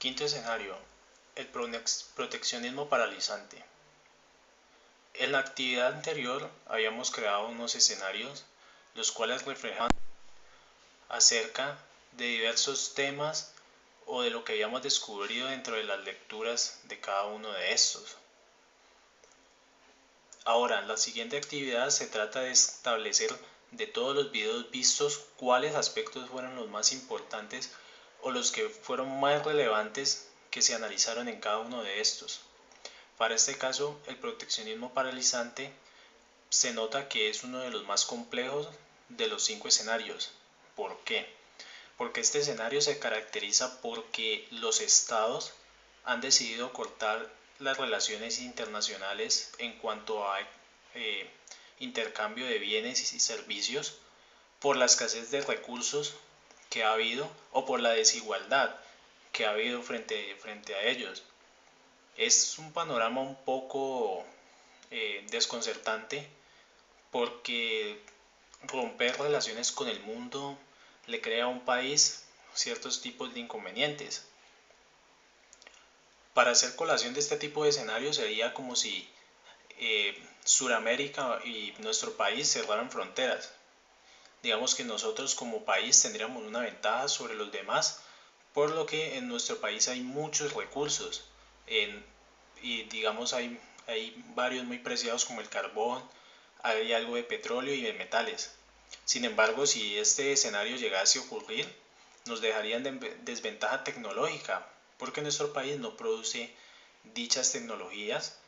Quinto escenario, el proteccionismo paralizante. En la actividad anterior habíamos creado unos escenarios los cuales reflejan acerca de diversos temas o de lo que habíamos descubierto dentro de las lecturas de cada uno de estos. Ahora, la siguiente actividad se trata de establecer de todos los videos vistos cuáles aspectos fueron los más importantes o los que fueron más relevantes que se analizaron en cada uno de estos. Para este caso, el proteccionismo paralizante se nota que es uno de los más complejos de los 5 escenarios. ¿Por qué? Porque este escenario se caracteriza porque los estados han decidido cortar las relaciones internacionales en cuanto a intercambio de bienes y servicios por la escasez de recursos que ha habido o por la desigualdad que ha habido frente a ellos. Es un panorama un poco desconcertante porque romper relaciones con el mundo le crea a un país ciertos tipos de inconvenientes. Para hacer colación de este tipo de escenario sería como si Suramérica y nuestro país cerraran fronteras. Digamos que nosotros como país tendríamos una ventaja sobre los demás, por lo que en nuestro país hay muchos recursos y digamos hay varios muy preciados como el carbón, hay algo de petróleo y de metales. Sin embargo, si este escenario llegase a ocurrir, nos dejarían de desventaja tecnológica, porque nuestro país no produce dichas tecnologías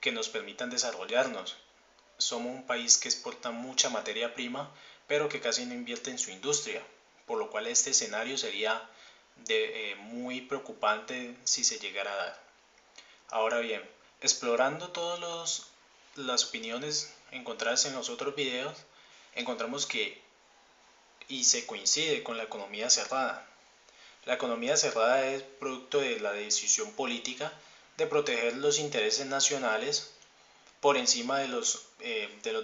que nos permitan desarrollarnos. Somos un país que exporta mucha materia prima, pero que casi no invierte en su industria, por lo cual este escenario sería muy preocupante si se llegara a dar. Ahora bien, explorando todas las opiniones encontradas en los otros videos, encontramos que, y se coincide con la economía cerrada. La economía cerrada es producto de la decisión política de proteger los intereses nacionales por encima de los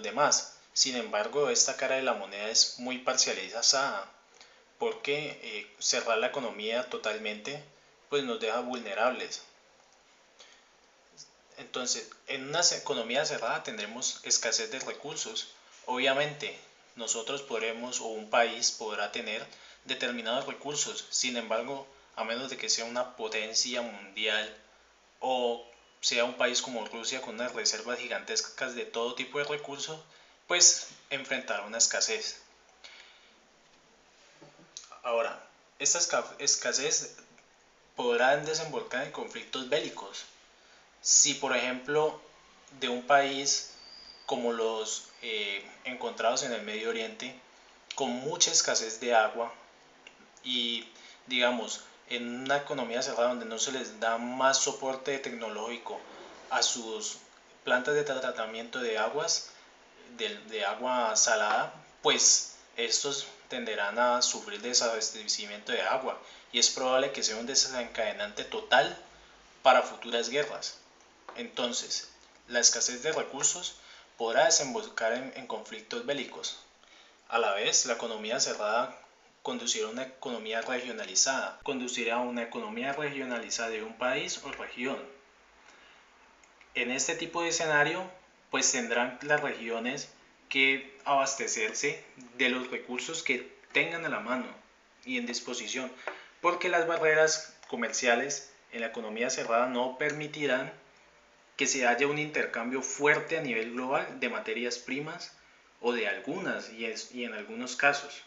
demás. Sin embargo, esta cara de la moneda es muy parcializada porque cerrar la economía totalmente pues nos deja vulnerables. Entonces, en una economía cerrada tendremos escasez de recursos. Obviamente, nosotros podremos o un país podrá tener determinados recursos. Sin embargo, a menos de que sea una potencia mundial o sea un país como Rusia con unas reservas gigantescas de todo tipo de recursos, pues enfrentará una escasez. Ahora, esta escasez podrá desembocar en conflictos bélicos. Si, por ejemplo, de un país como los encontrados en el Medio Oriente, con mucha escasez de agua y, digamos, en una economía cerrada donde no se les da más soporte tecnológico a sus plantas de tratamiento de aguas, de agua salada, pues estos tenderán a sufrir desabastecimiento de agua y es probable que sea un desencadenante total para futuras guerras. Entonces, la escasez de recursos podrá desembocar en conflictos bélicos. A la vez, la economía cerrada conducirá a una economía regionalizada, de un país o región. En este tipo de escenario, pues tendrán las regiones que abastecerse de los recursos que tengan a la mano y en disposición, porque las barreras comerciales en la economía cerrada no permitirán que se haya un intercambio fuerte a nivel global de materias primas o de algunas y en algunos casos.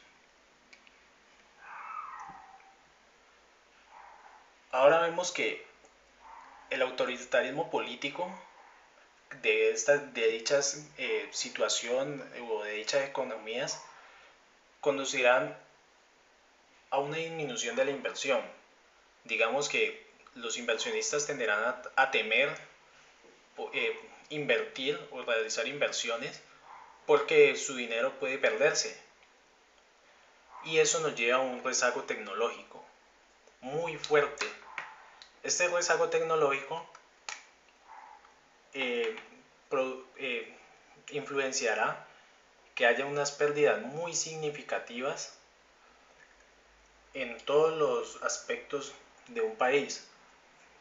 Ahora vemos que el autoritarismo político de dichas situación o de dichas economías conducirán a una disminución de la inversión. Digamos que los inversionistas tenderán a temer invertir o realizar inversiones porque su dinero puede perderse. Y eso nos lleva a un rezago tecnológico muy fuerte. Este rezago tecnológico eh, pro, eh, influenciará que haya unas pérdidas muy significativas en todos los aspectos de un país,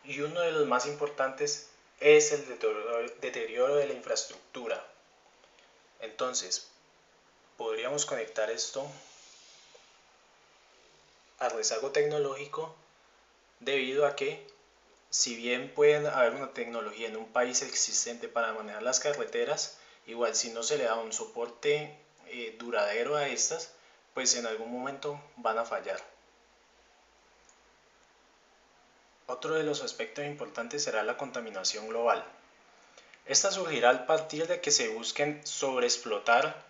y uno de los más importantes es el deterioro de la infraestructura. Entonces, podríamos conectar esto al rezago tecnológico debido a que, si bien puede haber una tecnología en un país existente para manejar las carreteras, igual si no se le da un soporte duradero a estas, pues en algún momento van a fallar. Otro de los aspectos importantes será la contaminación global. Esta surgirá a partir de que se busquen sobreexplotar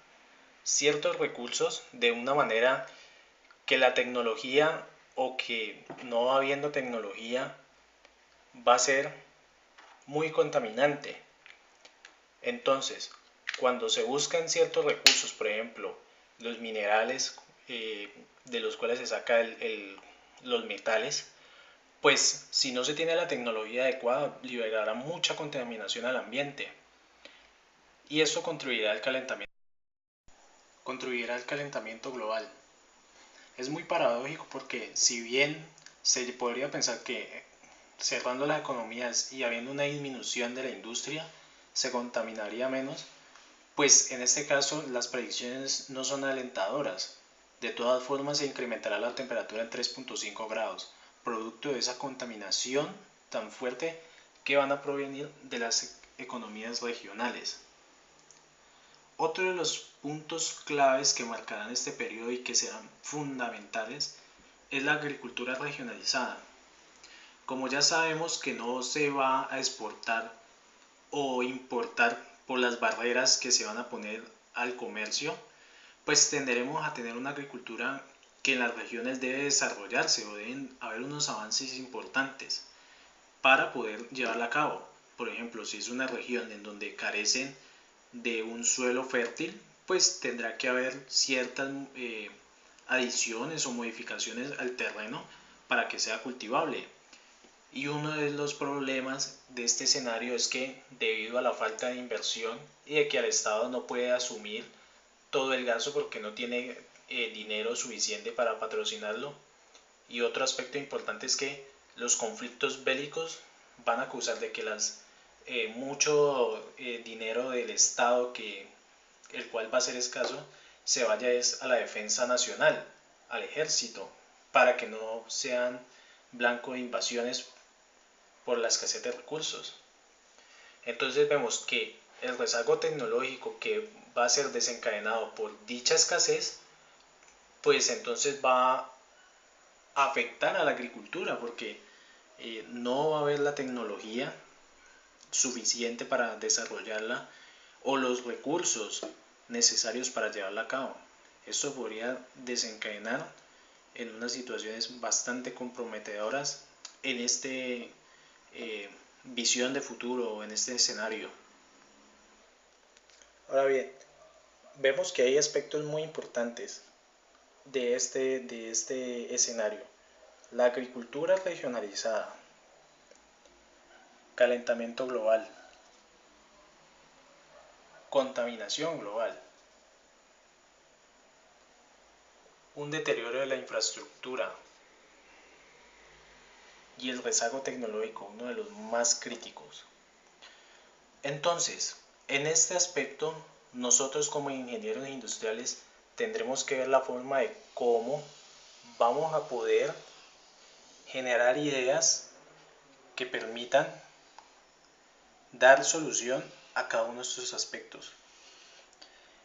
ciertos recursos de una manera que la tecnología o que no habiendo tecnología va a ser muy contaminante. Entonces, cuando se buscan ciertos recursos, por ejemplo, los minerales de los cuales se saca los metales, pues si no se tiene la tecnología adecuada, liberará mucha contaminación al ambiente. Y eso contribuirá al calentamiento global. Es muy paradójico porque si bien se podría pensar que cerrando las economías y habiendo una disminución de la industria, se contaminaría menos, pues en este caso las predicciones no son alentadoras. De todas formas se incrementará la temperatura en 3.5 grados, producto de esa contaminación tan fuerte que van a provenir de las economías regionales. Otro de los puntos claves que marcarán este periodo y que serán fundamentales es la agricultura regionalizada. Como ya sabemos que no se va a exportar o importar por las barreras que se van a poner al comercio, pues tenderemos a tener una agricultura que en las regiones debe desarrollarse o deben haber unos avances importantes para poder llevarla a cabo. Por ejemplo, si es una región en donde carecen de un suelo fértil, pues tendrá que haber ciertas adiciones o modificaciones al terreno para que sea cultivable. Y uno de los problemas de este escenario es que, debido a la falta de inversión y de que el Estado no puede asumir todo el gasto porque no tiene dinero suficiente para patrocinarlo, y otro aspecto importante es que los conflictos bélicos van a causar de que mucho dinero del Estado, el cual va a ser escaso, se vaya a la defensa nacional, al ejército, para que no sean blanco de invasiones por la escasez de recursos. Entonces vemos que el rezago tecnológico que va a ser desencadenado por dicha escasez, pues entonces va a afectar a la agricultura porque no va a haber la tecnología suficiente para desarrollarla o los recursos necesarios para llevarla a cabo. Esto podría desencadenar en unas situaciones bastante comprometedoras en este visión de futuro o en este escenario. Ahora bien, vemos que hay aspectos muy importantes de este escenario. La agricultura regionalizada, calentamiento global, contaminación global, un deterioro de la infraestructura y el rezago tecnológico, uno de los más críticos. Entonces, en este aspecto, nosotros como ingenieros industriales tendremos que ver la forma de cómo vamos a poder generar ideas que permitan dar solución a cada uno de estos aspectos.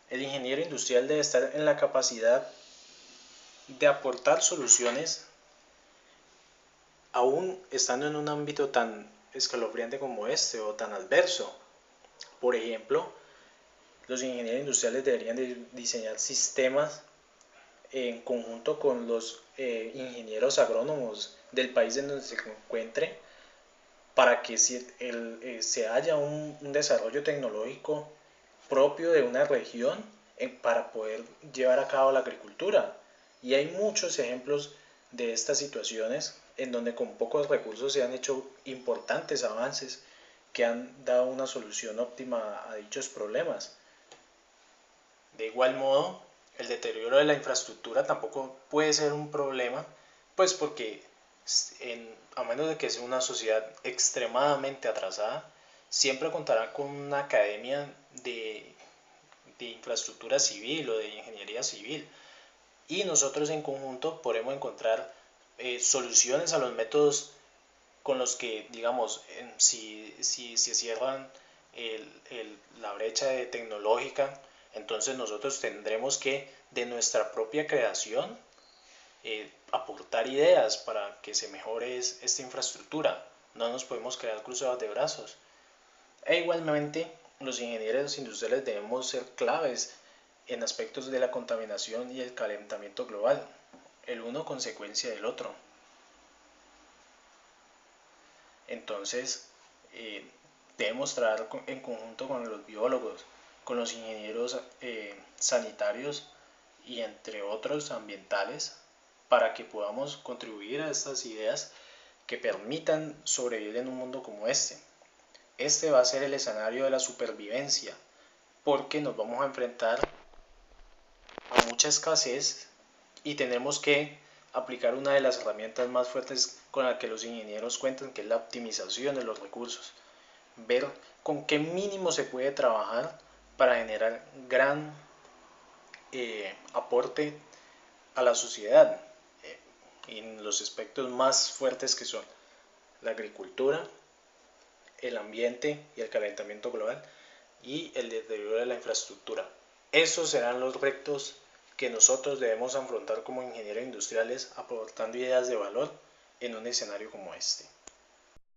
El ingeniero industrial debe estar en la capacidad de aportar soluciones aún estando en un ámbito tan escalofriante como este o tan adverso. Por ejemplo, los ingenieros industriales deberían de diseñar sistemas en conjunto con los ingenieros agrónomos del país en donde se encuentre para que se haya un desarrollo tecnológico propio de una región para poder llevar a cabo la agricultura. Y hay muchos ejemplos de estas situaciones en donde con pocos recursos se han hecho importantes avances que han dado una solución óptima a dichos problemas. De igual modo, el deterioro de la infraestructura tampoco puede ser un problema, pues porque A menos de que sea una sociedad extremadamente atrasada, siempre contará con una academia de infraestructura civil o de ingeniería civil. Y nosotros en conjunto podemos encontrar soluciones a los métodos con los que, digamos, si se cierran la brecha tecnológica, entonces nosotros tendremos que, de nuestra propia creación, aportar ideas para que se mejore esta infraestructura. No nos podemos quedar cruzados de brazos. E igualmente, los ingenieros industriales debemos ser claves en aspectos de la contaminación y el calentamiento global, el uno consecuencia del otro. Entonces, debemos trabajar en conjunto con los biólogos, con los ingenieros sanitarios y entre otros ambientales para que podamos contribuir a estas ideas que permitan sobrevivir en un mundo como este. Este va a ser el escenario de la supervivencia, porque nos vamos a enfrentar a mucha escasez y tenemos que aplicar una de las herramientas más fuertes con la que los ingenieros cuentan, que es la optimización de los recursos. Ver con qué mínimo se puede trabajar para generar gran aporte a la sociedad en los aspectos más fuertes que son la agricultura, el ambiente y el calentamiento global y el deterioro de la infraestructura. Esos serán los retos que nosotros debemos afrontar como ingenieros industriales aportando ideas de valor en un escenario como este.